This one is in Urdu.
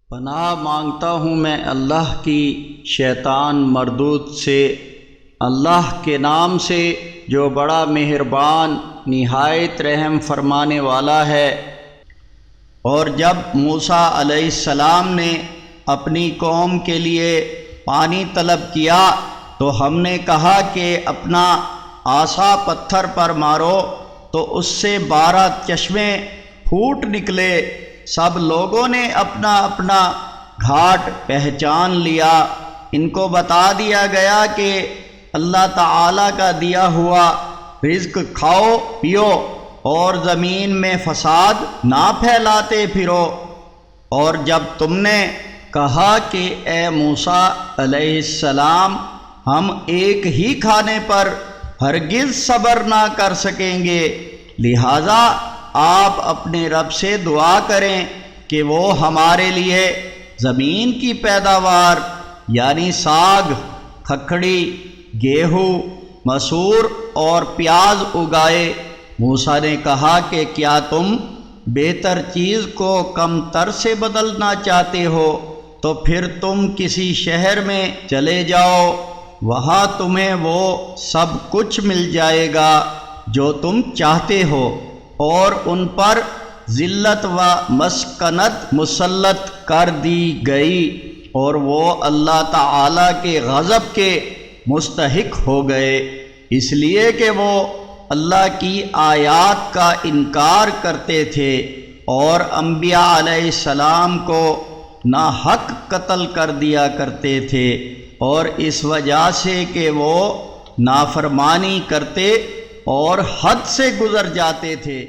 پناہ مانگتا ہوں میں اللہ کی شیطان مردود سے، اللہ کے نام سے جو بڑا مہربان نہایت رحم فرمانے والا ہے۔ اور جب موسیٰ علیہ السلام نے اپنی قوم کے لیے پانی طلب کیا تو ہم نے کہا کہ اپنا عصا پتھر پر مارو، تو اس سے 12 چشمے پھوٹ نکلے۔ سب لوگوں نے اپنا اپنا گھاٹ پہچان لیا۔ ان کو بتا دیا گیا کہ اللہ تعالیٰ کا دیا ہوا رزق کھاؤ پیو اور زمین میں فساد نہ پھیلاتے پھرو۔ اور جب تم نے کہا کہ اے موسیٰ علیہ السلام، ہم ایک ہی کھانے پر ہرگز صبر نہ کر سکیں گے، لہذا آپ اپنے رب سے دعا کریں کہ وہ ہمارے لیے زمین کی پیداوار یعنی ساگ، کھکھڑی، گیہوں، مسور اور پیاز اگائے۔ موسیٰ نے کہا کہ کیا تم بہتر چیز کو کم تر سے بدلنا چاہتے ہو؟ تو پھر تم کسی شہر میں چلے جاؤ، وہاں تمہیں وہ سب کچھ مل جائے گا جو تم چاہتے ہو، اور ان پر ذلت و مسکنت مسلط کر دی گئی، اور وہ اللہ تعالیٰ کے غضب کے مستحق ہو گئے، اس لیے کہ وہ اللہ کی آیات کا انکار کرتے تھے اور انبیاء علیہ السلام کو ناحق قتل کر دیا کرتے تھے، اور اس وجہ سے کہ وہ نافرمانی کرتے اور حد سے گزر جاتے تھے۔